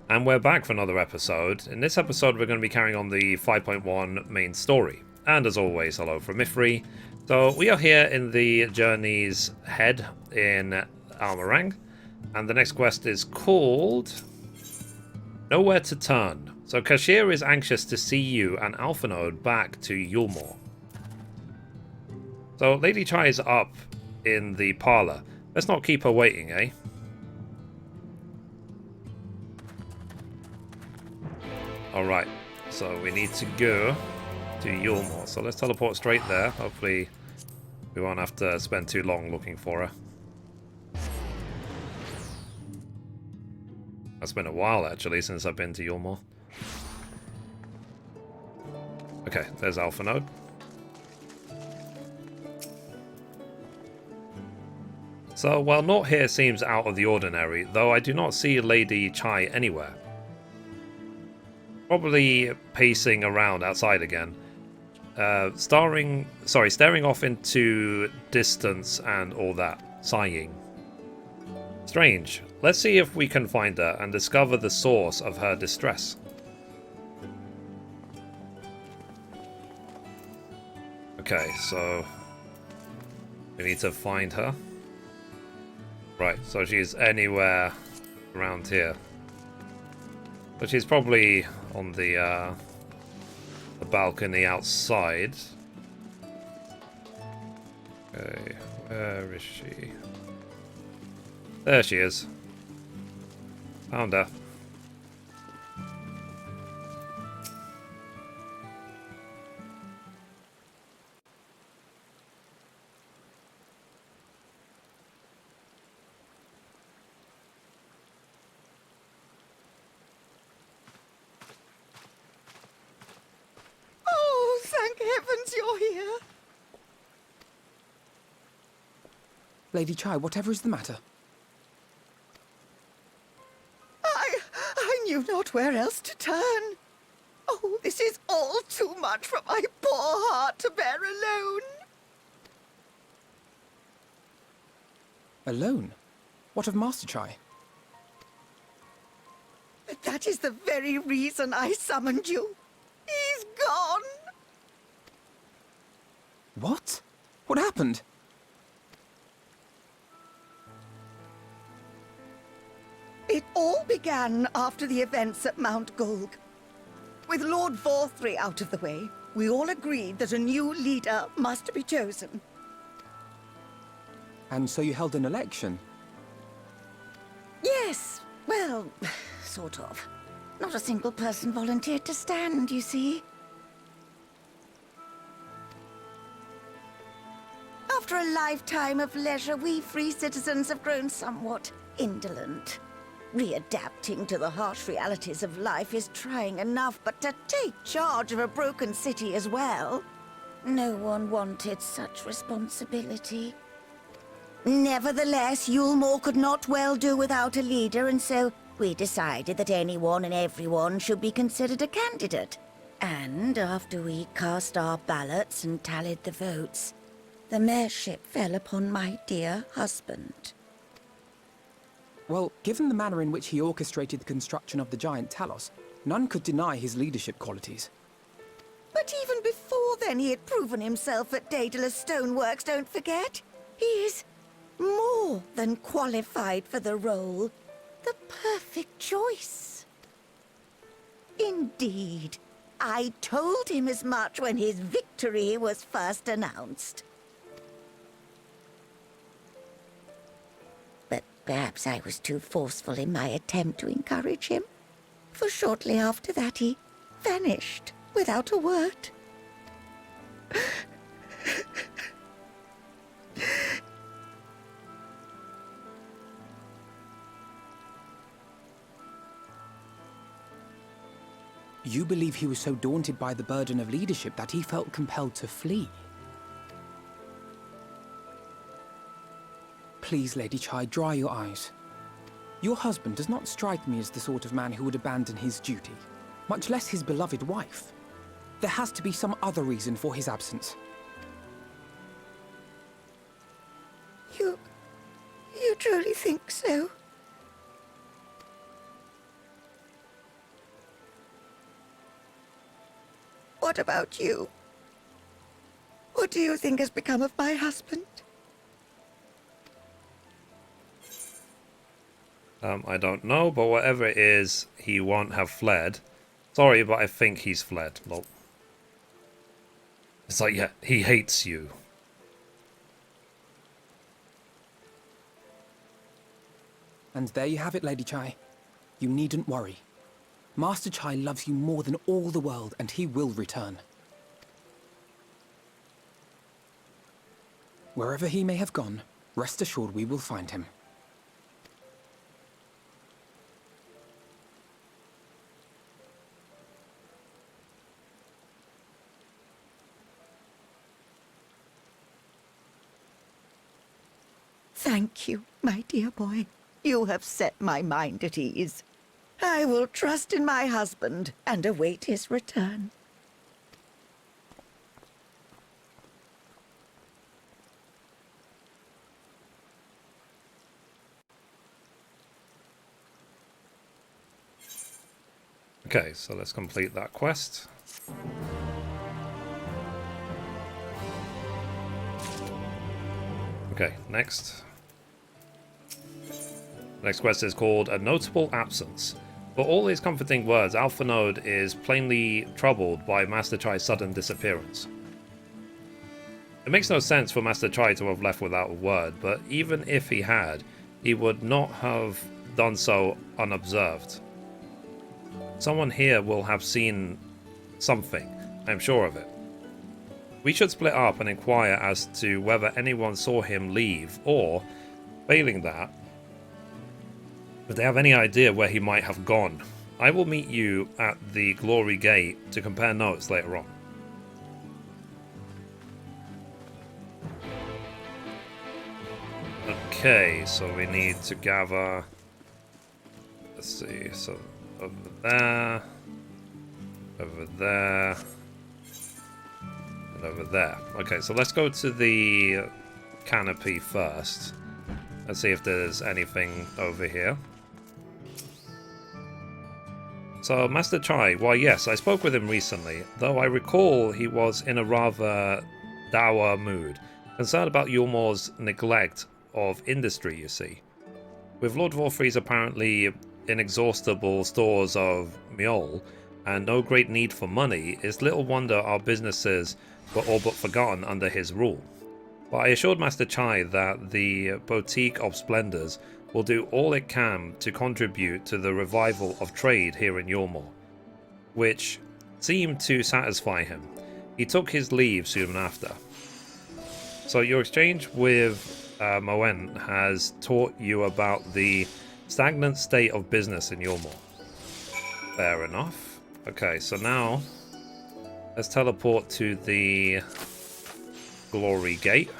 And we're back for another episode. In this episode, we're going to be carrying on the 5.1 main story. And as always, hello from Mithrie. So we are here in the journey's head in Almarang. And the next quest is called Nowhere to Turn. So Kashir is anxious to see you and Alphanode back to Yulmore. So Lady Chai is up in the parlour. Let's not keep her waiting, eh? Alright, so we need to go to Yulmore. So let's teleport straight there. Hopefully we won't have to spend too long looking for her. It's been a while actually since I've been to Yulmore. Okay, there's Alphanode. So while naught here seems out of the ordinary, though I do not see Lady Chai anywhere. Probably pacing around outside again. Staring off into distance and all that. Sighing. Strange. Let's see if we can find her and discover the source of her distress. Okay, so we need to find her. Right, so she's anywhere around here. But she's probably on the balcony outside. Okay, where is she? There she is. Found her. Oh, thank heavens you're here. Lady Chai, whatever is the matter? I knew not where else to turn. Oh, this is all too much for my poor heart to bear alone. Alone? What of Master Chai? But that is the very reason I summoned you. He's gone. What? What happened? It all began after the events at Mount Gulg. With Lord Vorthri out of the way, we all agreed that a new leader must be chosen. And so you held an election? Yes, well, sort of. Not a single person volunteered to stand, you see. After a lifetime of leisure, we free citizens have grown somewhat indolent. Readapting to the harsh realities of life is trying enough, but to take charge of a broken city as well? No one wanted such responsibility. Nevertheless, Yulmore could not well do without a leader, and so we decided that anyone and everyone should be considered a candidate. And after we cast our ballots and tallied the votes, the mayorship fell upon my dear husband. Well, given the manner in which he orchestrated the construction of the giant Talos, none could deny his leadership qualities. But even before then, he had proven himself at Daedalus Stoneworks, don't forget. He is more than qualified for the role. The perfect choice. Indeed. I told him as much when his victory was first announced. But perhaps I was too forceful in my attempt to encourage him. For shortly after that, he vanished without a word. You believe he was so daunted by the burden of leadership that he felt compelled to flee? Please, Lady Chai, dry your eyes. Your husband does not strike me as the sort of man who would abandon his duty, much less his beloved wife. There has to be some other reason for his absence. You truly think so? What about you? What do you think has become of my husband? I don't know, but whatever it is, he won't have fled. Sorry, but I think he's fled. Lol. It's like, yeah, he hates you. And there you have it, Lady Chai. You needn't worry. Master Chai loves you more than all the world, and he will return. Wherever he may have gone, rest assured we will find him. Thank you, my dear boy. You have set my mind at ease. I will trust in my husband and await his return. Okay, so let's complete that quest. Okay, next. Next quest is called A Notable Absence. For all his comforting words, Alpha Node is plainly troubled by Master Chai's sudden disappearance. It makes no sense for Master Chai to have left without a word, but even if he had, he would not have done so unobserved. Someone here will have seen something, I'm sure of it. We should split up and inquire as to whether anyone saw him leave, or, failing that, if they have any idea where he might have gone. I will meet you at the Glory Gate to compare notes later on. Okay, so we need to gather... Let's see, so over there, and over there. Okay, so let's go to the canopy first. Let's see if there's anything over here. So, Master Chai, why yes, I spoke with him recently, though I recall he was in a rather dour mood, concerned about Yulmore's neglect of industry, you see. With Lord Vorfrey's apparently inexhaustible stores of meal, and no great need for money, it's little wonder our businesses were all but forgotten under his rule. But I assured Master Chai that the Boutique of Splendors will do all it can to contribute to the revival of trade here in Yulmore, which seemed to satisfy him. He took his leave soon after. So your exchange with Moen has taught you about the stagnant state of business in Yulmore. Fair enough. Okay, so now let's teleport to the Glory Gate.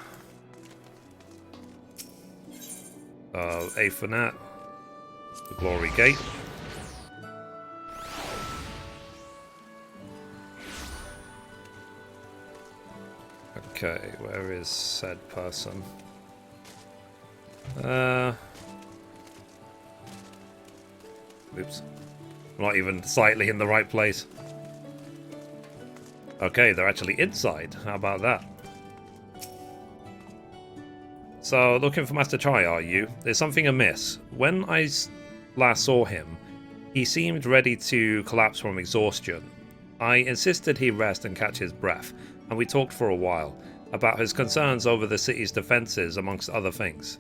A for that. The Glory Gate. Okay, where is said person? Oops. I'm not even slightly in the right place. Okay, they're actually inside. How about that? So, looking for Master Chai, are you? There's something amiss. When I last saw him, he seemed ready to collapse from exhaustion. I insisted he rest and catch his breath, and we talked for a while, about his concerns over the city's defences, amongst other things.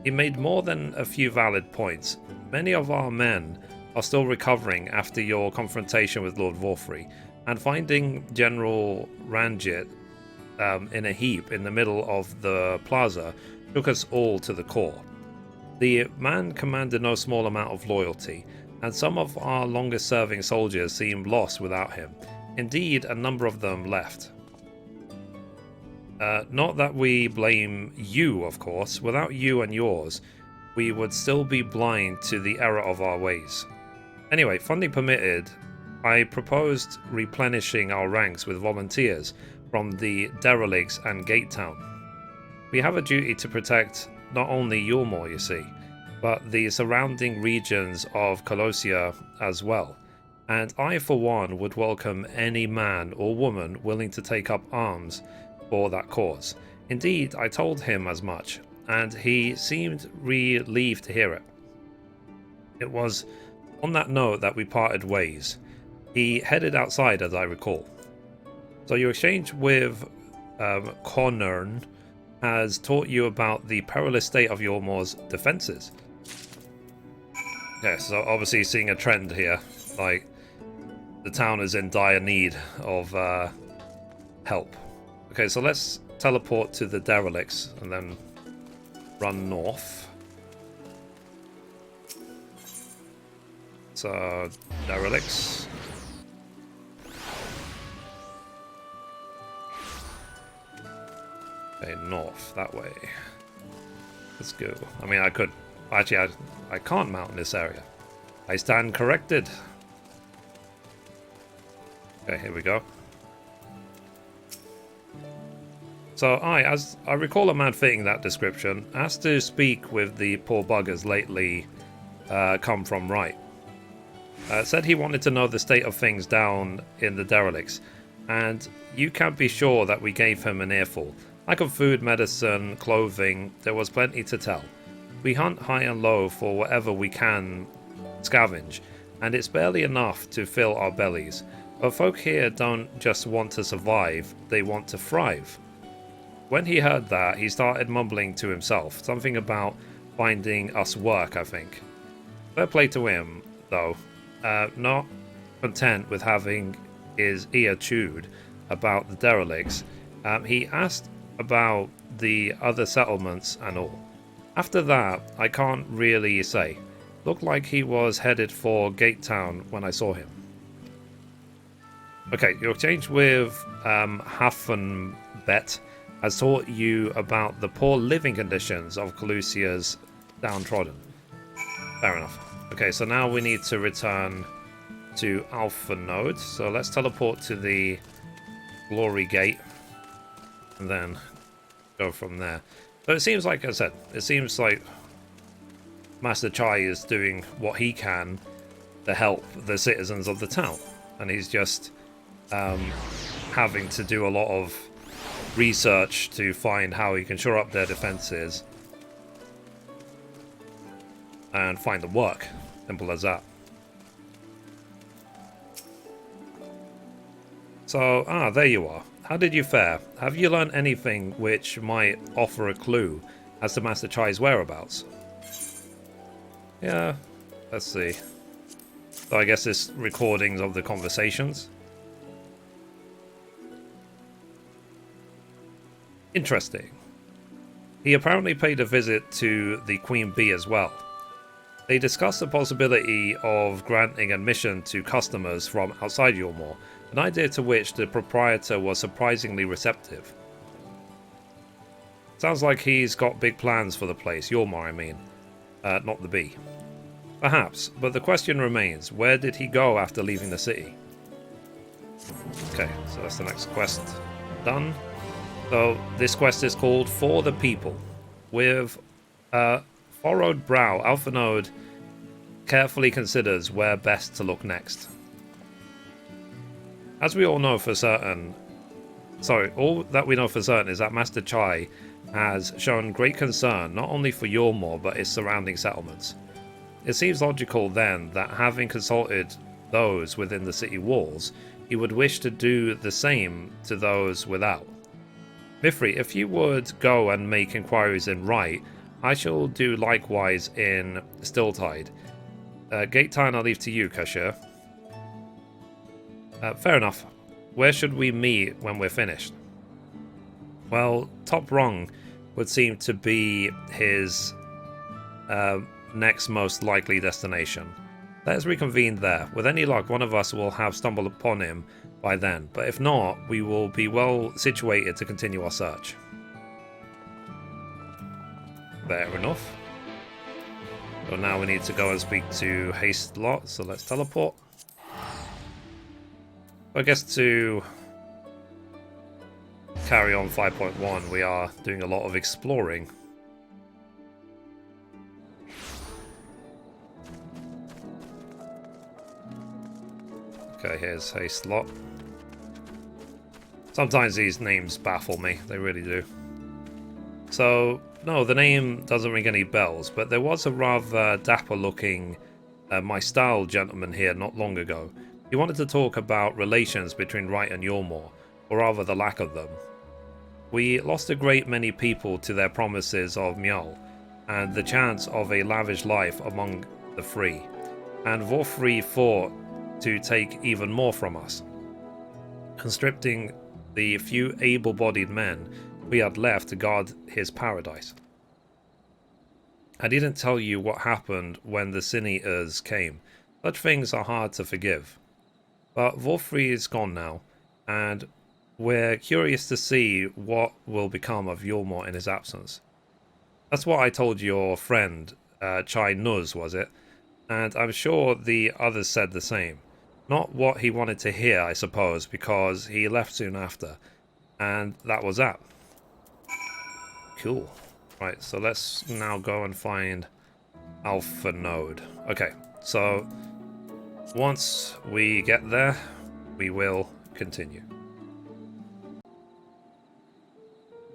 He made more than a few valid points. Many of our men are still recovering after your confrontation with Lord Vorfrey, and finding General Ranjit in a heap in the middle of the plaza took us all to the core. The man commanded no small amount of loyalty, and some of our longest serving soldiers seemed lost without him. Indeed, a number of them left. Not that we blame you, of course. Without you and yours, we would still be blind to the error of our ways. Anyway, funding permitted, I proposed replenishing our ranks with volunteers from the derelicts and Gate Town. We have a duty to protect not only Yulmore, you see, but the surrounding regions of Colossia as well. and I for one would welcome any man or woman willing to take up arms for that cause. Indeed, I told him as much, and he seemed relieved to hear it. It was on that note that we parted ways. He headed outside, as I recall. So your exchange with Connern has taught you about the perilous state of Yormor's defenses. Yeah, so obviously seeing a trend here, like the town is in dire need of help. Okay, so let's teleport to the derelicts and then run north. So, derelicts. Okay, north, that way. Let's go. I mean, I could... Actually, I can't mount in this area. I stand corrected. Okay, here we go. So, as I recall a man fitting that description, asked to speak with the poor buggers lately come from right. Said he wanted to know the state of things down in the derelicts, and you can't be sure that we gave him an earful. Lack of food, medicine, clothing, there was plenty to tell. We hunt high and low for whatever we can scavenge, and it's barely enough to fill our bellies. But folk here don't just want to survive, they want to thrive. When he heard that, he started mumbling to himself, something about finding us work, I think. Fair play to him, though. Not content with having his ear chewed about the derelicts, he asked about the other settlements and all. After that, I can't really say. Looked like he was headed for Gate Town when I saw him. Okay, your exchange with Haffenbett has taught you about the poor living conditions of Calusia's downtrodden. Fair enough. Okay, so now we need to return to Alpha Node. So let's teleport to the Glory Gate and then go from there. So it seems like I said, it seems like Master Chai is doing what he can to help the citizens of the town, and he's just having to do a lot of research to find how he can shore up their defenses and find the work. Simple as that. So, there you are. How did you fare? Have you learned anything which might offer a clue as to Master Chai's whereabouts? Yeah, let's see. So I guess it's recordings of the conversations. Interesting. He apparently paid a visit to the Queen Bee as well. They discussed the possibility of granting admission to customers from outside Yormor, an idea to which the proprietor was surprisingly receptive. Sounds like he's got big plans for the place, Yormor I mean, not the Bee. Perhaps, but the question remains, where did he go after leaving the city? Okay, so that's the next quest done. So this quest is called For the People. With furrowed brow, Alpha Node carefully considers where best to look next. As we all know for certain, all that we know for certain is that Master Chai has shown great concern not only for Yormor but its surrounding settlements. It seems logical then that having consulted those within the city walls, he would wish to do the same to those without. Mithrie, if you would go and make inquiries in Right, I shall do likewise in Stilltide. Gate Town I'll leave to you, Kashir. Fair enough. Where should we meet when we're finished? Well, Top Rung would seem to be his next most likely destination. Let us reconvene there. With any luck, one of us will have stumbled upon him by then, but if not, we will be well situated to continue our search. Fair enough. So now we need to go and speak to Haste Lot, so let's teleport. I guess to carry on 5.1, we are doing a lot of exploring. Okay, here's Haste Lot. Sometimes these names baffle me, they really do. So, no, the name doesn't ring any bells, but there was a rather dapper-looking, my style gentleman here not long ago. He wanted to talk about relations between Wright and Yormore, or rather the lack of them. We lost a great many people to their promises of Mjol, and the chance of a lavish life among the free, and Mithrie fought to take even more from us, conscripting the few able-bodied men we had left to guard his paradise. I didn't tell you what happened when the Sin-Eaters came. Such things are hard to forgive. But Mithrie is gone now, and we're curious to see what will become of Yormore in his absence. That's what I told your friend, Chai Nuz, was it? And I'm sure the others said the same. Not what he wanted to hear, I suppose, because he left soon after. And that was that. Cool. Right, so let's now go and find Alpha Node. Okay, so once we get there, we will continue.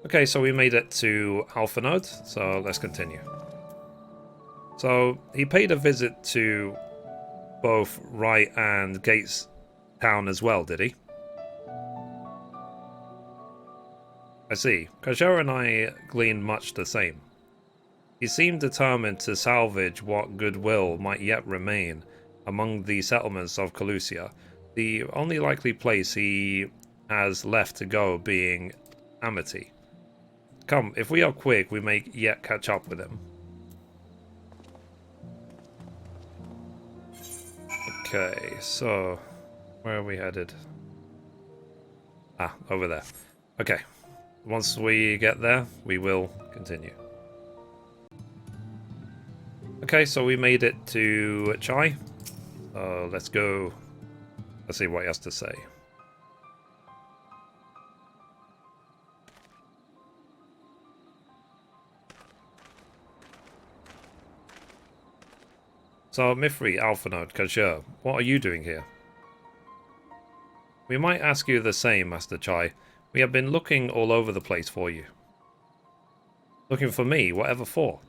Okay, so we made it to Alpha Node, so let's continue. So he paid a visit to both Wright and Gates Town as well, did he? I see. Kajera and I gleaned much the same. He seemed determined to salvage what goodwill might yet remain among the settlements of Calusia, the only likely place he has left to go being Amity. Come, if we are quick, we may yet catch up with him. Okay, so where are we headed? Ah, over there. Okay, once we get there, we will continue. Okay, so we made it to Chai. Let's go. Let's see what he has to say. So, Mithrie, Alpha Node, Kajir, what are you doing here? We might ask you the same, Master Chai. We have been looking all over the place for you. Looking for me, whatever for?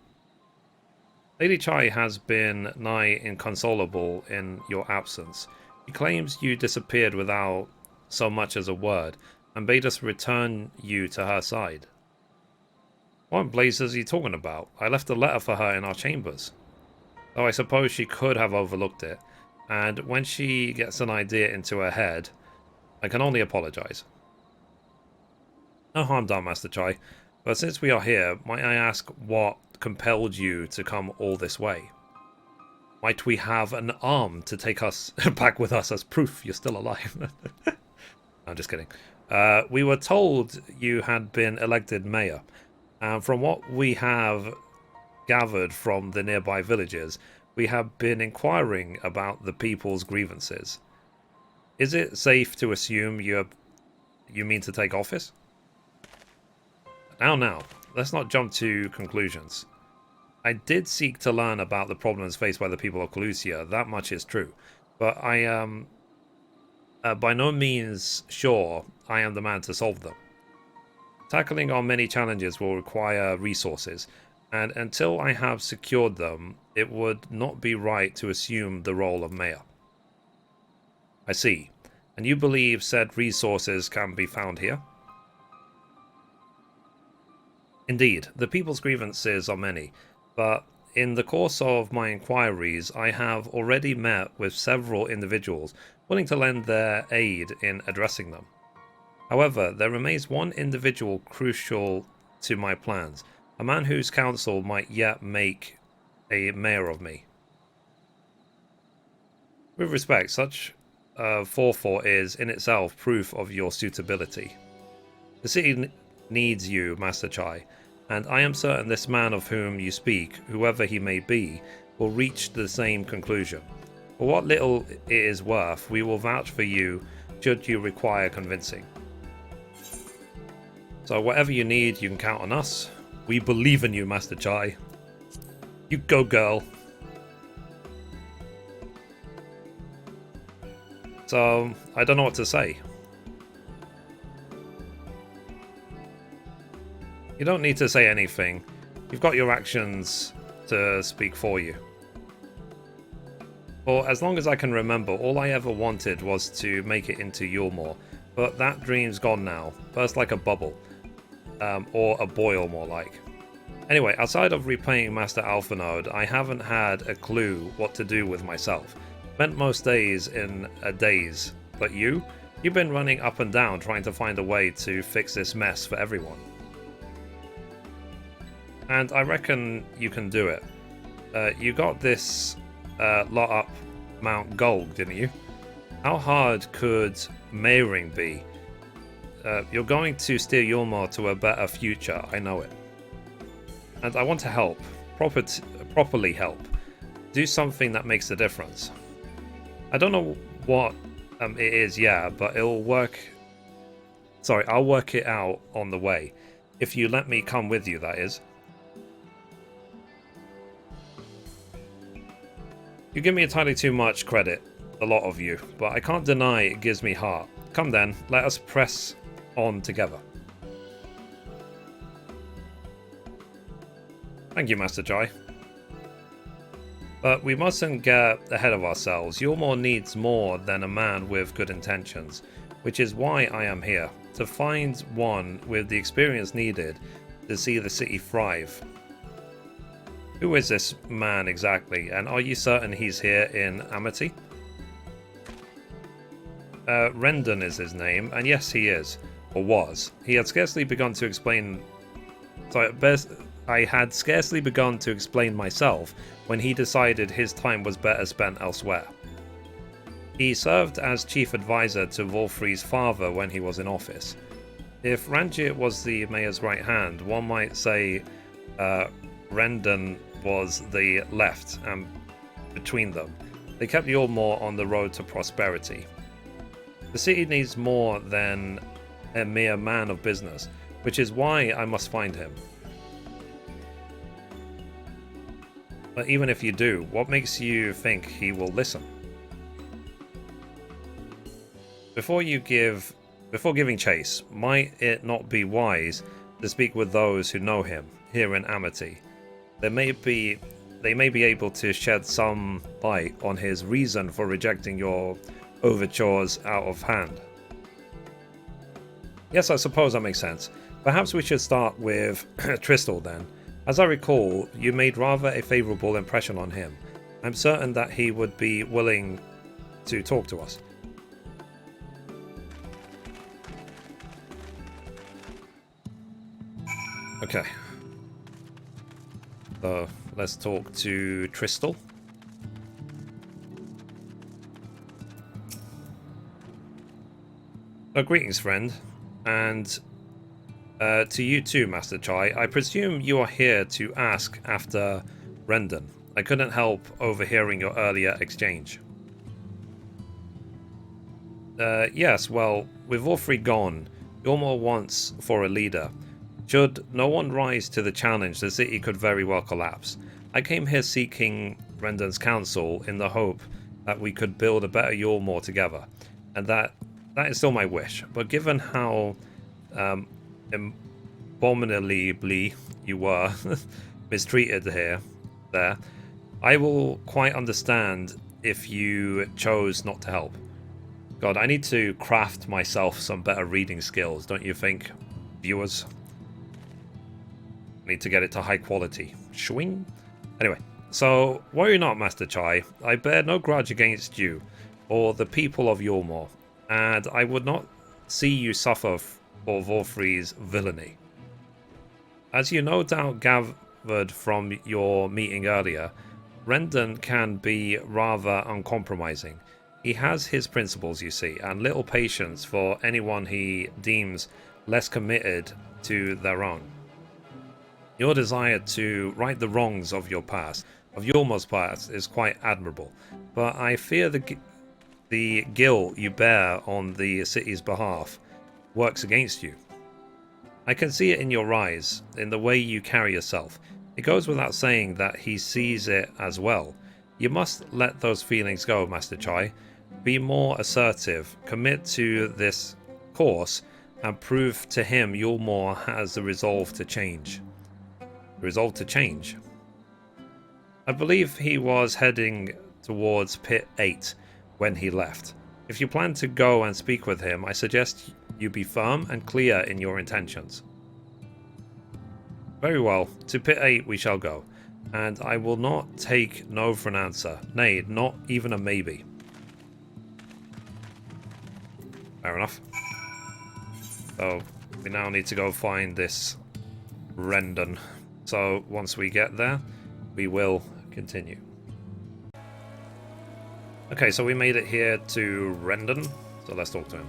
Lady Chai has been nigh inconsolable in your absence. She claims you disappeared without so much as a word, and bade us return you to her side. What in blazes are you talking about? I left a letter for her in our chambers. Though I suppose she could have overlooked it, and when she gets an idea into her head, I can only apologize. No harm done, Master Chai, but since we are here, might I ask what compelled you to come all this way? Might we have an arm to take us back with us as proof you're still alive? I'm just kidding. We were told you had been elected mayor, and from what we have gathered from the nearby villages, we have been inquiring about the people's grievances. Is it safe to assume you mean to take office? Now, let's not jump to conclusions. I did seek to learn about the problems faced by the people of Calusia, that much is true, but I am by no means sure I am the man to solve them. Tackling our many challenges will require resources, and until I have secured them, it would not be right to assume the role of mayor. I see. And you believe said resources can be found here? Indeed, the people's grievances are many, but in the course of my inquiries, I have already met with several individuals willing to lend their aid in addressing them. However, there remains one individual crucial to my plans, a man whose counsel might yet make a mayor of me. With respect, such forethought is in itself proof of your suitability. The city needs you, Master Chai, and I am certain this man of whom you speak, whoever he may be, will reach the same conclusion. For what little it is worth, we will vouch for you should you require convincing. So whatever you need, you can count on us. We believe in you, Master Chai. You go, girl. So, I don't know what to say. You don't need to say anything. You've got your actions to speak for you. For as long as I can remember, all I ever wanted was to make it into Yulmore, but that dream's gone now. Burst like a bubble. Or a boil, more like. Anyway, outside of replaying Master Alphanode, I haven't had a clue what to do with myself. Spent most days in a daze. But you've been running up and down trying to find a way to fix this mess for everyone. And I reckon you can do it. You got this lot up Mount Gold, didn't you? How hard could Mayring be? You're going to steer Yulmore to a better future, I know it. And I want to help. Properly help. Do something that makes a difference. I don't know what it is, yeah, but it'll work... Sorry, I'll work it out on the way. If you let me come with you, that is. You give me entirely too much credit, a lot of you, but I can't deny it gives me heart. Come then, let us press on together. Thank you, Master Chai. But we mustn't get ahead of ourselves. Yulmore needs more than a man with good intentions, which is why I am here, to find one with the experience needed to see the city thrive. Who is this man exactly, and are you certain he's here in Amity? Rendon is his name, and yes, he is, or was. He had scarcely begun to explain... I had scarcely begun to explain myself when he decided his time was better spent elsewhere. He served as chief advisor to Volfrey's father when he was in office. If Ranjit was the mayor's right hand, one might say Rendon was the left, and between them, they kept Yulmore on the road to prosperity. The city needs more than a mere man of business, which is why I must find him. But even if you do, what makes you think he will listen? Before giving chase, might it not be wise to speak with those who know him here in Amity? They may be able to shed some light on his reason for rejecting your overtures out of hand. Yes, I suppose that makes sense. Perhaps we should start with Tristal then. As I recall, you made rather a favourable impression on him. I'm certain that he would be willing to talk to us. Okay. So, let's talk to Tristal. Greetings, friend. And to you too, Master Chai. I presume you are here to ask after Rendon. I couldn't help overhearing your earlier exchange. Yes, well, with Volfrey gone, Yulmore wants for a leader. Should no one rise to the challenge, the city could very well collapse. I came here seeking Rendon's counsel in the hope that we could build a better Yulmore together, and that is still my wish. But given how abominably you were mistreated there, I will quite understand if you chose not to help. God, I need to craft myself some better reading skills, don't you think, viewers? Need to get it to high quality. Swing. Anyway, so worry not, Master Chai. I bear no grudge against you or the people of Yulmore, and I would not see you suffer for Volfrey's villainy. As you no doubt gathered from your meeting earlier, Rendon can be rather uncompromising. He has his principles, you see, and little patience for anyone he deems less committed to their own. Your desire to right the wrongs of your past, of Yulmore's past, is quite admirable, but I fear the guilt you bear on the city's behalf works against you. I can see it in your eyes, in the way you carry yourself. It goes without saying that he sees it as well. You must let those feelings go, Master Chai. Be more assertive, commit to this course, and prove to him Yulmore has the resolve to change. Resolve to change? I believe he was heading towards Pit 8 when he left. If you plan to go and speak with him, I suggest you be firm and clear in your intentions. Very well, to Pit 8 we shall go, and I will not take no for an answer, nay, not even a maybe. Fair enough. So, we now need to go find this Rendon. So, once we get there, we will continue. Okay, so we made it here to Rendon, so let's talk to him.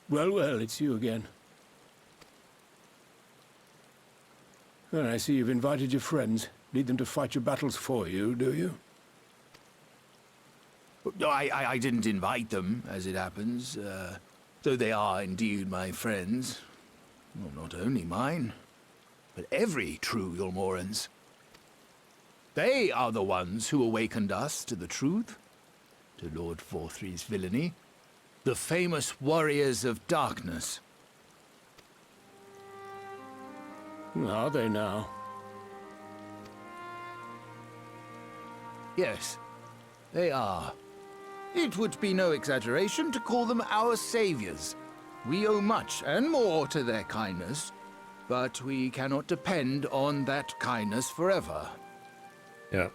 Well, well, it's you again. Well, I see you've invited your friends. Need them to fight your battles for you, do you? No, I didn't invite them, as it happens, though they are indeed my friends. Well, not only mine, but every true Yulmoran's. They are the ones who awakened us to the truth, to Lord Vorthri's villainy, the famous warriors of darkness. Are they now? Yes, they are. It would be no exaggeration to call them our saviors. We owe much and more to their kindness, but we cannot depend on that kindness forever. Yeah.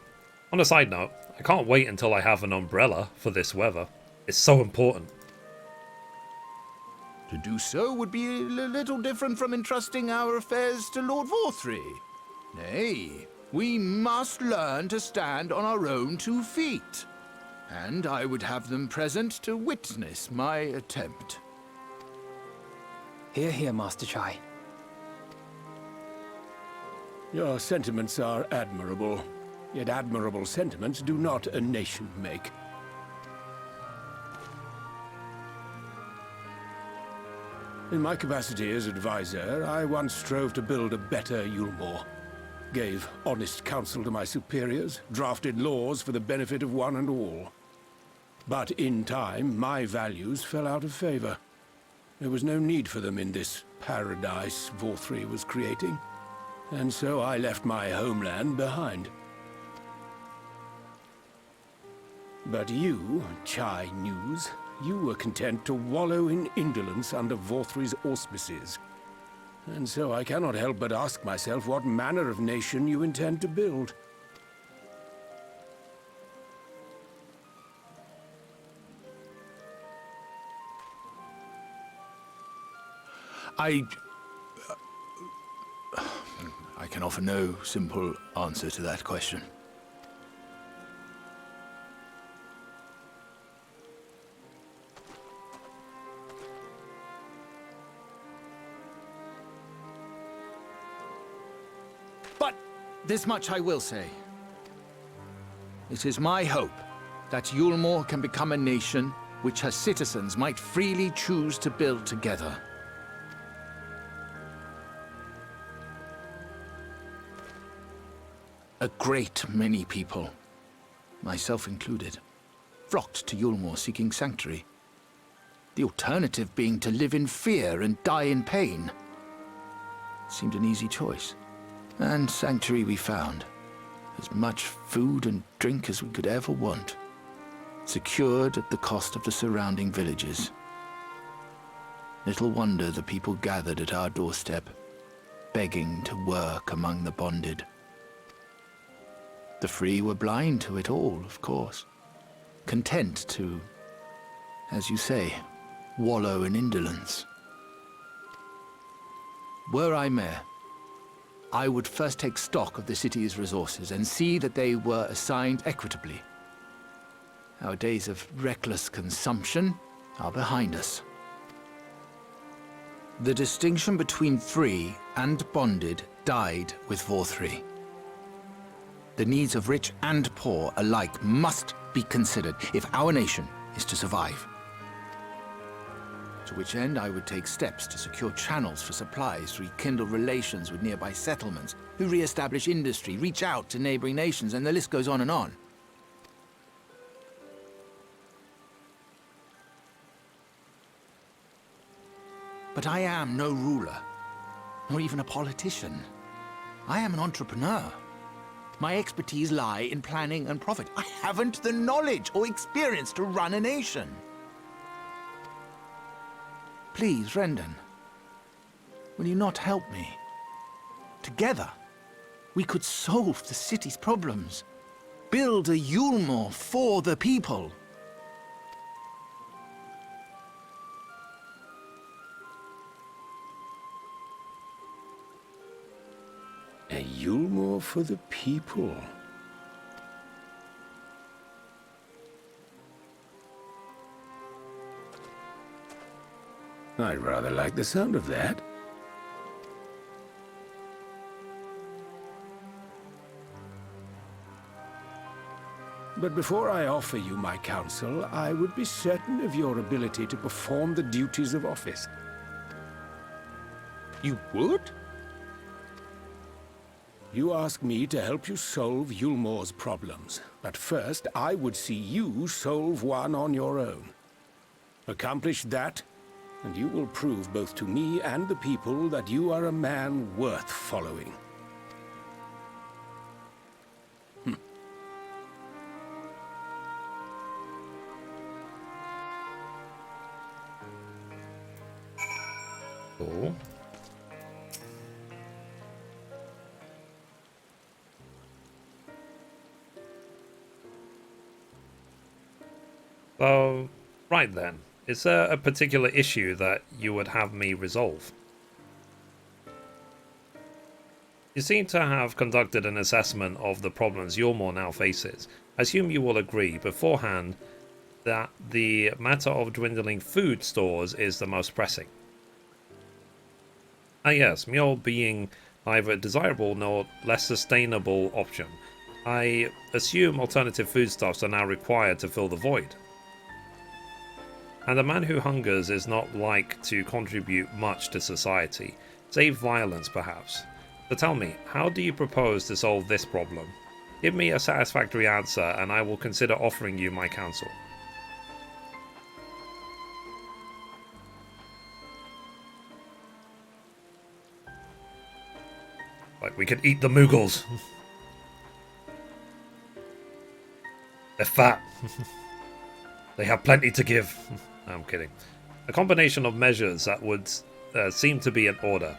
On a side note, I can't wait until I have an umbrella for this weather. It's so important. To do so would be a little different from entrusting our affairs to Lord Vorthri. Nay, we must learn to stand on our own 2 feet. And I would have them present to witness my attempt. Hear, hear, Master Chai. Your sentiments are admirable. Yet admirable sentiments do not a nation make. In my capacity as advisor, I once strove to build a better Yulmore. Gave honest counsel to my superiors, drafted laws for the benefit of one and all. But in time, my values fell out of favor. There was no need for them in this paradise Vorthri was creating. And so I left my homeland behind. But you, Chai News, you were content to wallow in indolence under Vorthri's auspices. And so I cannot help but ask myself what manner of nation you intend to build. I can offer no simple answer to that question. But this much I will say. It is my hope that Yulmore can become a nation which her citizens might freely choose to build together. A great many people, myself included, flocked to Yulmore seeking sanctuary. The alternative being to live in fear and die in pain. Seemed an easy choice. And sanctuary we found. As much food and drink as we could ever want. Secured at the cost of the surrounding villages. Little wonder the people gathered at our doorstep, begging to work among the bonded. The free were blind to it all, of course. Content to, as you say, wallow in indolence. Were I mayor, I would first take stock of the city's resources and see that they were assigned equitably. Our days of reckless consumption are behind us. The distinction between free and bonded died with Vorthri. The needs of rich and poor alike must be considered if our nation is to survive. To which end I would take steps to secure channels for supplies, rekindle relations with nearby settlements, who re-establish industry, reach out to neighboring nations, and the list goes on and on. But I am no ruler, nor even a politician. I am an entrepreneur. My expertise lie in planning and profit. I haven't the knowledge or experience to run a nation. Please, Rendon, will you not help me? Together, we could solve the city's problems. Build a Yulmore for the people. A Yulmore for the people. I rather like the sound of that. But before I offer you my counsel, I would be certain of your ability to perform the duties of office. You would? You ask me to help you solve Yulmore's problems, but first I would see you solve one on your own. Accomplish that, and you will prove both to me and the people that you are a man worth following. Cool. So, right then, is there a particular issue that you would have me resolve? You seem to have conducted an assessment of the problems Yulmore now faces. I assume you will agree beforehand that the matter of dwindling food stores is the most pressing. Ah yes, Mjolnir being neither a desirable nor less sustainable option. I assume alternative foodstuffs are now required to fill the void. And a man who hungers is not like to contribute much to society, save violence perhaps. So tell me, how do you propose to solve this problem? Give me a satisfactory answer and I will consider offering you my counsel. Like we could eat the Mughals. They're fat. They have plenty to give. No, I'm kidding. A combination of measures that would seem to be in order.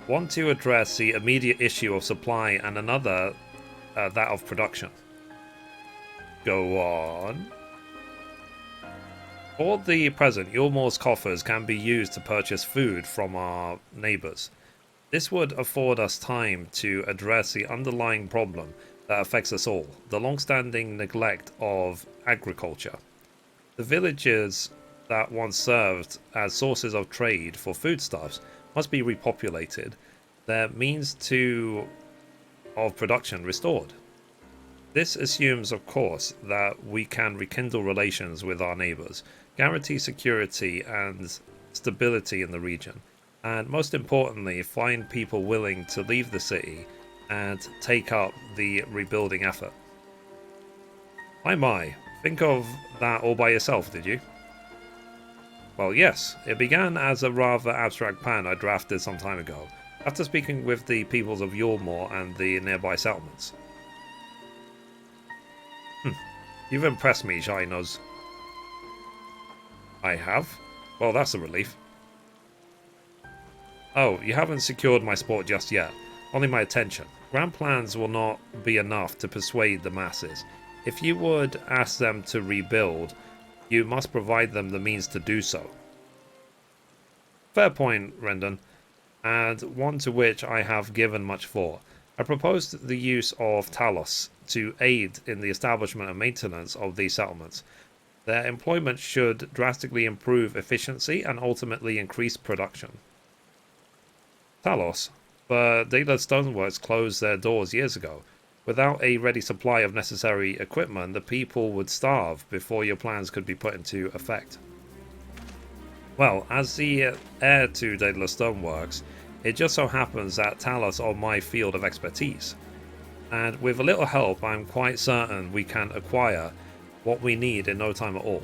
One to address the immediate issue of supply and another that of production. Go on. For the present, Yulmore's coffers can be used to purchase food from our neighbours. This would afford us time to address the underlying problem that affects us all, the long-standing neglect of agriculture. The villages that once served as sources of trade for foodstuffs must be repopulated, their means of production restored. This assumes, of course, that we can rekindle relations with our neighbours, guarantee security and stability in the region, and most importantly, find people willing to leave the city and take up the rebuilding effort. My, think of that all by yourself, did you? Well, yes, it began as a rather abstract plan I drafted some time ago, after speaking with the peoples of Yulmore and the nearby settlements. You've impressed me, Shinos. I have? Well, that's a relief. Oh, you haven't secured my support just yet. Only my attention. Grand plans will not be enough to persuade the masses. If you would ask them to rebuild, you must provide them the means to do so. Fair point, Rendon, and one to which I have given much thought. I proposed the use of Talos to aid in the establishment and maintenance of these settlements. Their employment should drastically improve efficiency and ultimately increase production. Talos, but Data Stoneworks closed their doors years ago. Without a ready supply of necessary equipment, the people would starve before your plans could be put into effect. Well, as the heir to Daedalus Stoneworks, it just so happens that Talos are my field of expertise. And with a little help, I'm quite certain we can acquire what we need in no time at all.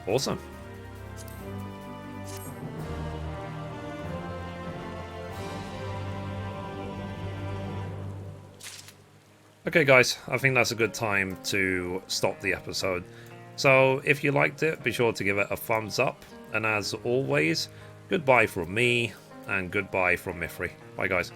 Awesome. Okay guys, I think that's a good time to stop the episode. So if you liked it, be sure to give it a thumbs up. And as always, goodbye from me, and goodbye from Mithrie. Bye guys.